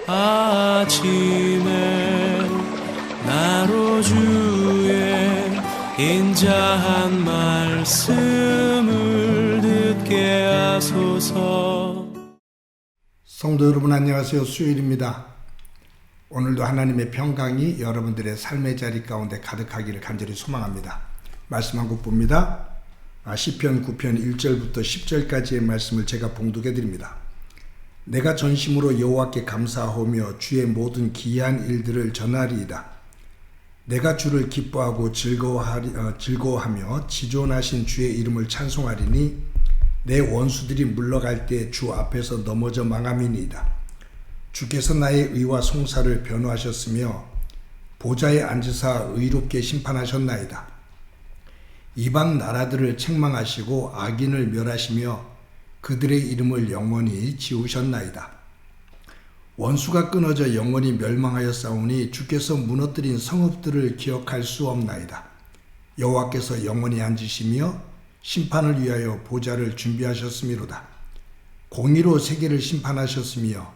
아침에 나로 주의 인자한 말씀을 듣게 하소서. 성도 여러분 안녕하세요. 수요일입니다. 오늘도 하나님의 평강이 여러분들의 삶의 자리 가운데 가득하기를 간절히 소망합니다. 말씀 한 곡 봅니다. 시편 9편 1절부터 10절까지의 말씀을 제가 봉독해 드립니다. 내가 전심으로 여호와께 감사하며 주의 모든 기이한 일들을 전하리이다. 내가 주를 기뻐하고 즐거워하며 지존하신 주의 이름을 찬송하리니 내 원수들이 물러갈 때 주 앞에서 넘어져 망함이니이다. 주께서 나의 의와 송사를 변호하셨으며 보좌에 앉으사 의롭게 심판하셨나이다. 이방 나라들을 책망하시고 악인을 멸하시며 그들의 이름을 영원히 지우셨나이다. 원수가 끊어져 영원히 멸망하였사오니 주께서 무너뜨린 성읍들을 기억할 수 없나이다. 여호와께서 영원히 앉으시며 심판을 위하여 보좌를 준비하셨음이로다. 공의로 세계를 심판하셨으며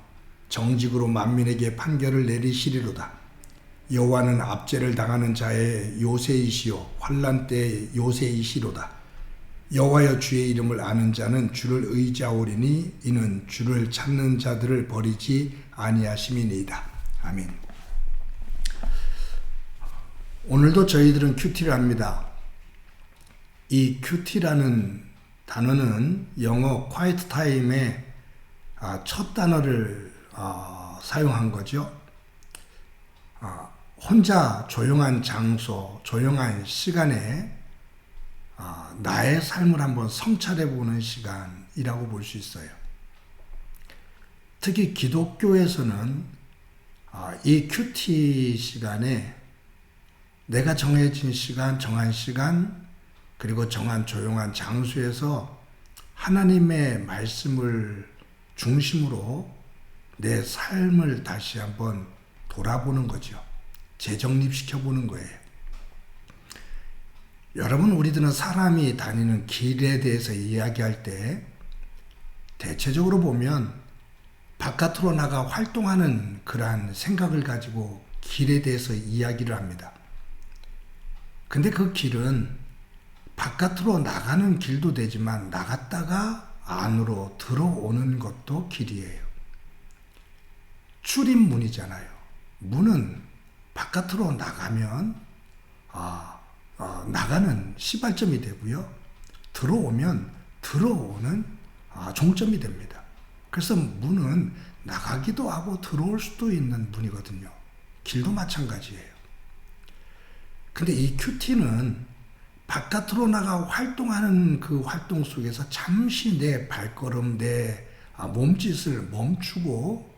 정직으로 만민에게 판결을 내리시리로다. 여호와는 압제를 당하는 자의 요새이시요 환난 때의 요새이시로다. 여호와여 주의 이름을 아는 자는 주를 의지하오리니 이는 주를 찾는 자들을 버리지 아니하심이니이다. 아멘. 오늘도 저희들은 큐티를 합니다. 이 큐티라는 단어는 영어 quiet time의 첫 단어를 사용한 거죠. 혼자 조용한 장소, 조용한 시간에 나의 삶을 한번 성찰해 보는 시간이라고 볼 수 있어요. 특히 기독교에서는 이 큐티 시간에 내가 정해진 시간, 정한 시간, 그리고 정한 조용한 장소에서 하나님의 말씀을 중심으로 내 삶을 다시 한번 돌아보는 거죠. 재정립시켜 보는 거예요. 여러분, 우리들은 사람이 다니는 길에 대해서 이야기할 때 대체적으로 보면 바깥으로 나가 활동하는 그러한 생각을 가지고 길에 대해서 이야기를 합니다. 근데 그 길은 바깥으로 나가는 길도 되지만 나갔다가 안으로 들어오는 것도 길이에요. 출입문이잖아요. 문은 바깥으로 나가면 나가는 시발점이 되고요. 들어오면 들어오는 종점이 됩니다. 그래서 문은 나가기도 하고 들어올 수도 있는 문이거든요. 길도 마찬가지예요. 근데 이 큐티는 바깥으로 나가 활동하는 그 활동 속에서 잠시 내 발걸음, 내 몸짓을 멈추고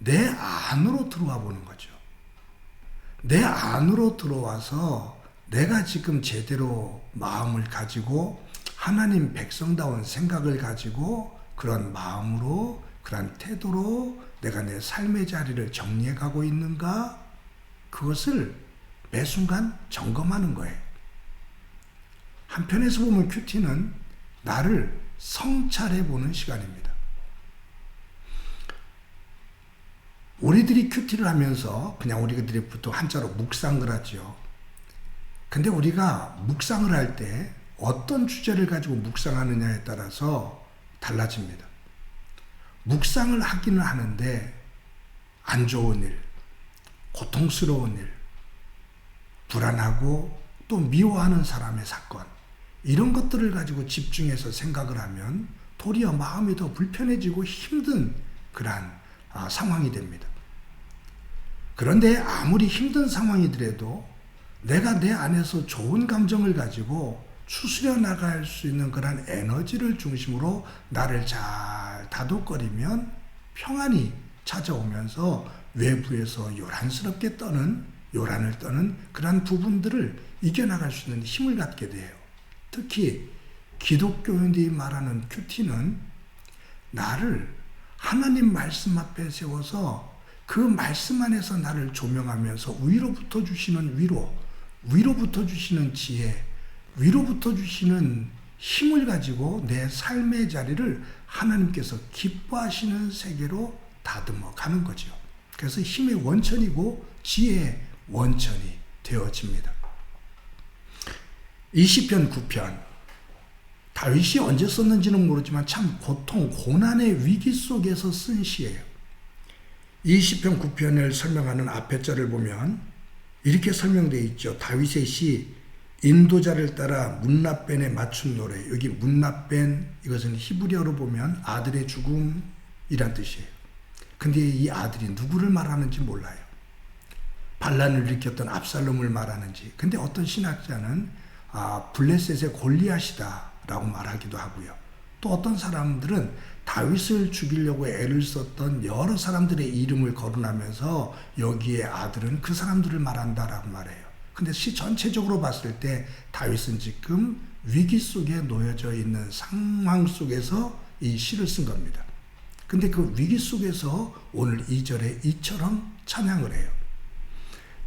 내 안으로 들어와 보는 거죠. 내 안으로 들어와서 내가 지금 제대로 마음을 가지고 하나님 백성다운 생각을 가지고 그런 마음으로 그런 태도로 내가 내 삶의 자리를 정리해 가고 있는가, 그것을 매 순간 점검하는 거예요. 한편에서 보면 큐티는 나를 성찰해 보는 시간입니다. 우리들이 큐티를 하면서 그냥 우리들이 보통 한자로 묵상을 하죠. 근데 우리가 묵상을 할 때 어떤 주제를 가지고 묵상하느냐에 따라서 달라집니다. 묵상을 하기는 하는데 안 좋은 일, 고통스러운 일, 불안하고 또 미워하는 사람의 사건, 이런 것들을 가지고 집중해서 생각을 하면 도리어 마음이 더 불편해지고 힘든 그러한 상황이 됩니다. 그런데 아무리 힘든 상황이더라도 내가 내 안에서 좋은 감정을 가지고 추스려 나갈 수 있는 그런 에너지를 중심으로 나를 잘 다독거리면 평안이 찾아오면서 외부에서 요란스럽게 요란을 떠는 그런 부분들을 이겨나갈 수 있는 힘을 갖게 돼요. 특히 기독교인들이 말하는 큐티는 나를 하나님 말씀 앞에 세워서 그 말씀 안에서 나를 조명하면서 위로부터 주시는 위로, 위로부터 주시는 지혜, 위로부터 주시는 힘을 가지고 내 삶의 자리를 하나님께서 기뻐하시는 세계로 다듬어 가는 거죠. 그래서 힘의 원천이고 지혜의 원천이 되어집니다. 이 시편 9편, 다윗이 언제 썼는지는 모르지만 참 고통, 고난의 위기 속에서 쓴 시예요. 이 시편 9편을 설명하는 앞에 절을 보면 이렇게 설명되어 있죠. 다윗의 시 인도자를 따라 문나벤에 맞춘 노래. 여기 문나벤, 이것은 히브리어로 보면 아들의 죽음이란 뜻이에요. 근데 이 아들이 누구를 말하는지 몰라요. 반란을 일으켰던 압살롬을 말하는지. 근데 어떤 신학자는 블레셋의 골리앗이다 라고 말하기도 하고요. 또 어떤 사람들은 다윗을 죽이려고 애를 썼던 여러 사람들의 이름을 거론하면서 여기에 아들은 그 사람들을 말한다라고 말해요. 근데 시 전체적으로 봤을 때 다윗은 지금 위기 속에 놓여져 있는 상황 속에서 이 시를 쓴 겁니다. 근데 그 위기 속에서 오늘 2절에 이처럼 찬양을 해요.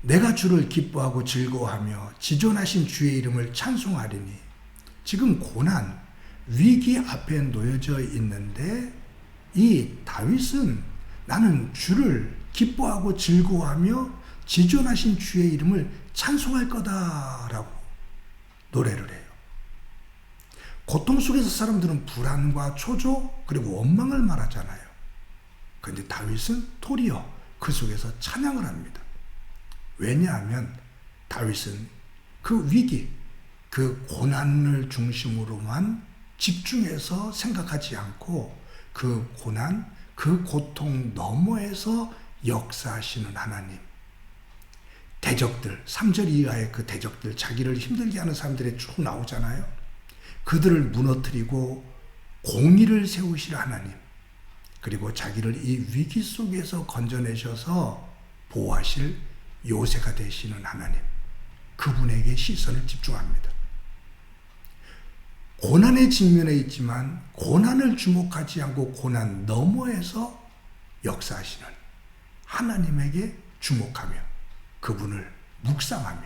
내가 주를 기뻐하고 즐거워하며 지존하신 주의 이름을 찬송하리니. 지금 고난, 위기 앞에 놓여져 있는데 이 다윗은 나는 주를 기뻐하고 즐거워하며 지존하신 주의 이름을 찬송할 거다라고 노래를 해요. 고통 속에서 사람들은 불안과 초조 그리고 원망을 말하잖아요. 그런데 다윗은 도리어 그 속에서 찬양을 합니다. 왜냐하면 다윗은 그 위기, 그 고난을 중심으로만 집중해서 생각하지 않고 그 고난, 그 고통 너머에서 역사하시는 하나님. 대적들, 3절 이하의 그 대적들, 자기를 힘들게 하는 사람들이 쭉 나오잖아요. 그들을 무너뜨리고 공의를 세우실 하나님. 그리고 자기를 이 위기 속에서 건져내셔서 보호하실 요새가 되시는 하나님. 그분에게 시선을 집중합니다. 고난의 직면에 있지만 고난을 주목하지 않고 고난 너머에서 역사하시는 하나님에게 주목하며 그분을 묵상하며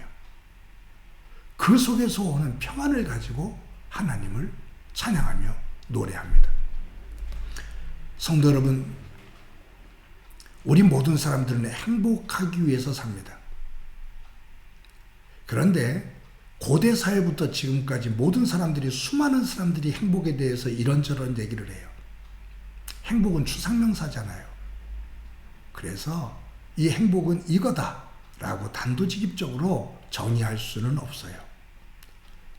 그 속에서 오는 평안을 가지고 하나님을 찬양하며 노래합니다. 성도 여러분, 우리 모든 사람들은 행복하기 위해서 삽니다. 그런데 고대 사회부터 지금까지 모든 사람들이, 수많은 사람들이 행복에 대해서 이런저런 얘기를 해요. 행복은 추상명사잖아요. 그래서 이 행복은 이거다 라고 단도직입적으로 정의할 수는 없어요.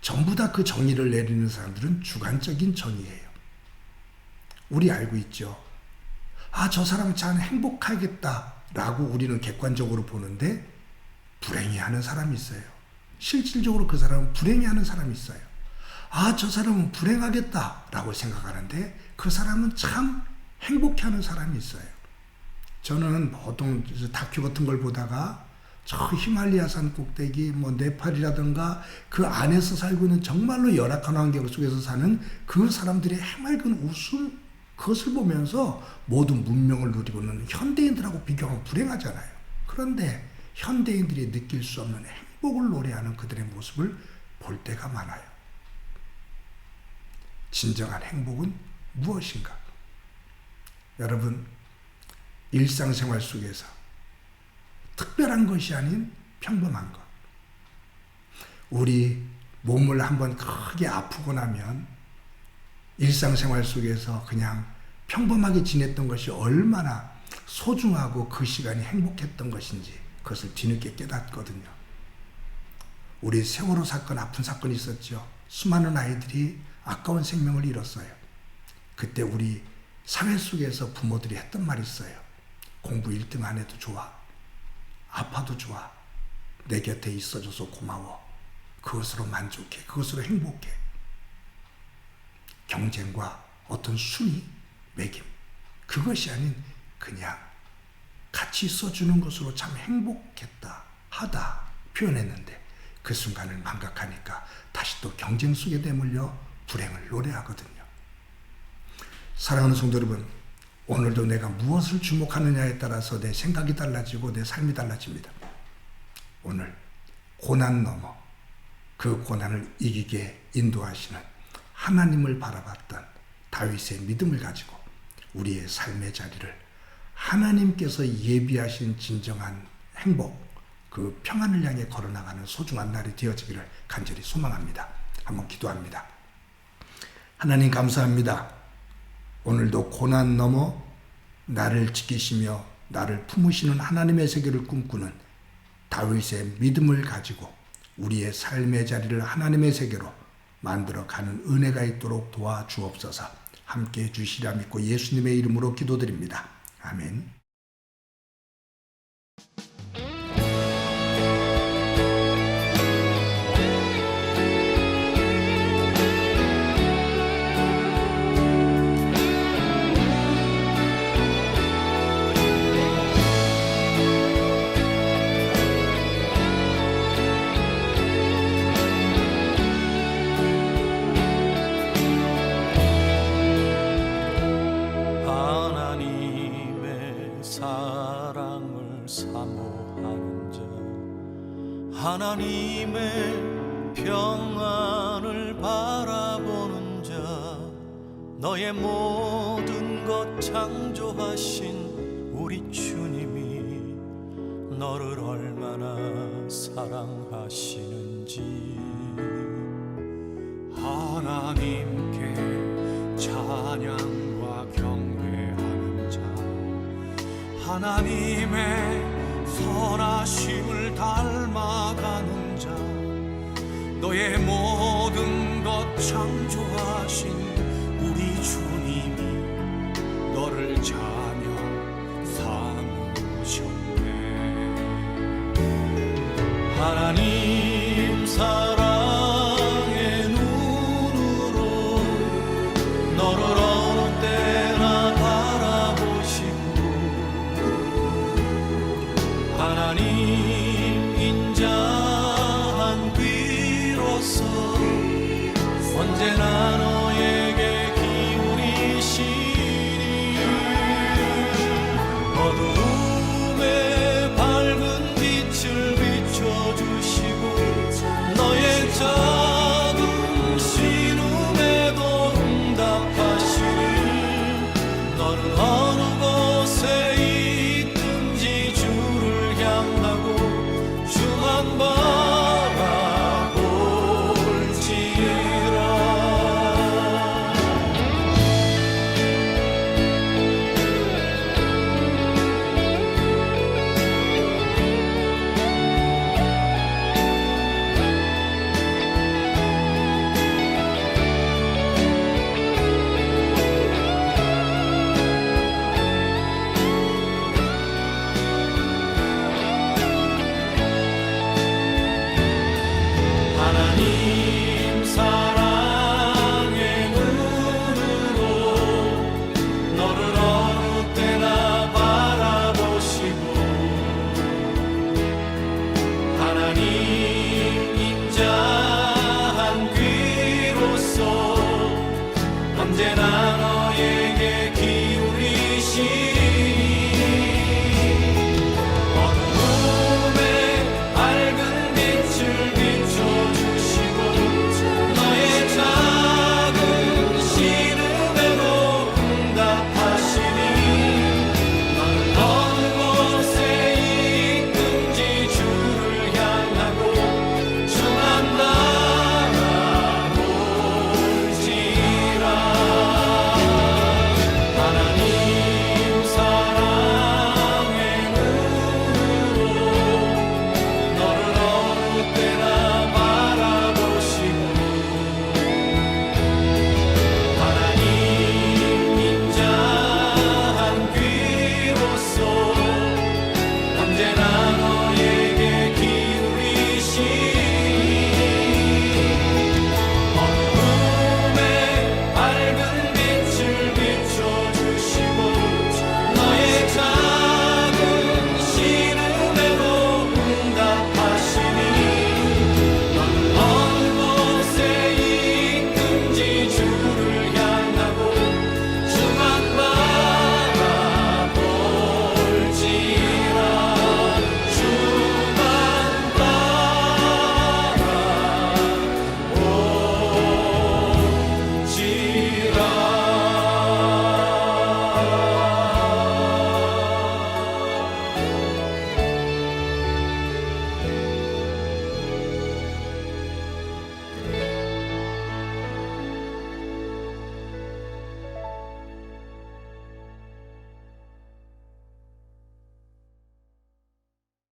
전부 다 그 정의를 내리는 사람들은 주관적인 정의예요. 우리 알고 있죠. 저 사람은 참 행복하겠다 라고 우리는 객관적으로 보는데 불행해하는 사람이 있어요. 실질적으로 그 사람은 불행해하는 사람이 있어요. 저 사람은 불행하겠다 라고 생각하는데 그 사람은 참 행복해하는 사람이 있어요. 저는 보통 다큐 같은 걸 보다가 저 히말라야산 꼭대기, 네팔이라든가 그 안에서 살고 있는 정말로 열악한 환경 속에서 사는 그 사람들의 해맑은 웃음, 그것을 보면서 모든 문명을 누리고 있는 현대인들하고 비교하면 불행하잖아요. 그런데 현대인들이 느낄 수 없는 행복을 노래하는 그들의 모습을 볼 때가 많아요. 진정한 행복은 무엇인가? 여러분, 일상생활 속에서 특별한 것이 아닌 평범한 것. 우리 몸을 한번 크게 아프고 나면 일상생활 속에서 그냥 평범하게 지냈던 것이 얼마나 소중하고 그 시간이 행복했던 것인지 그것을 뒤늦게 깨닫거든요. 우리 세월호 사건, 아픈 사건이 있었죠. 수많은 아이들이 아까운 생명을 잃었어요. 그때 우리 사회 속에서 부모들이 했던 말이 있어요. 공부 1등 안 해도 좋아. 아파도 좋아. 내 곁에 있어줘서 고마워. 그것으로 만족해. 그것으로 행복해. 경쟁과 어떤 순위, 매김, 그것이 아닌 그냥 같이 있어주는 것으로 참 행복했다, 하다 표현했는데 그 순간을 망각하니까 다시 또 경쟁 속에 내몰려 불행을 노래하거든요. 사랑하는 성도 여러분, 오늘도 내가 무엇을 주목하느냐에 따라서 내 생각이 달라지고 내 삶이 달라집니다. 오늘 고난 넘어 그 고난을 이기게 인도하시는 하나님을 바라봤던 다윗의 믿음을 가지고 우리의 삶의 자리를 하나님께서 예비하신 진정한 행복, 그 평안을 향해 걸어나가는 소중한 날이 되어지기를 간절히 소망합니다. 한번 기도합니다. 하나님 감사합니다. 오늘도 고난 넘어 나를 지키시며 나를 품으시는 하나님의 세계를 꿈꾸는 다윗의 믿음을 가지고 우리의 삶의 자리를 하나님의 세계로 만들어가는 은혜가 있도록 도와주옵소서. 함께해 주시리라 믿고 예수님의 이름으로 기도드립니다. 아멘. 사랑을 사모하는 자, 하나님의 평안을 바라보는 자, 너의 모든 것 창조하신 우리 주님이 너를 얼마나 사랑하시는지 하나님께 찬양과 경배하는 자, 하나님의 선하심을 닮아가는 자, 너의 모든 것 창조하신 우리 주님이 너를 자녀 삼으셨네. 하나님 사랑의 눈으로 너를 어느 때나 하나님 인자한 귀로서 언제나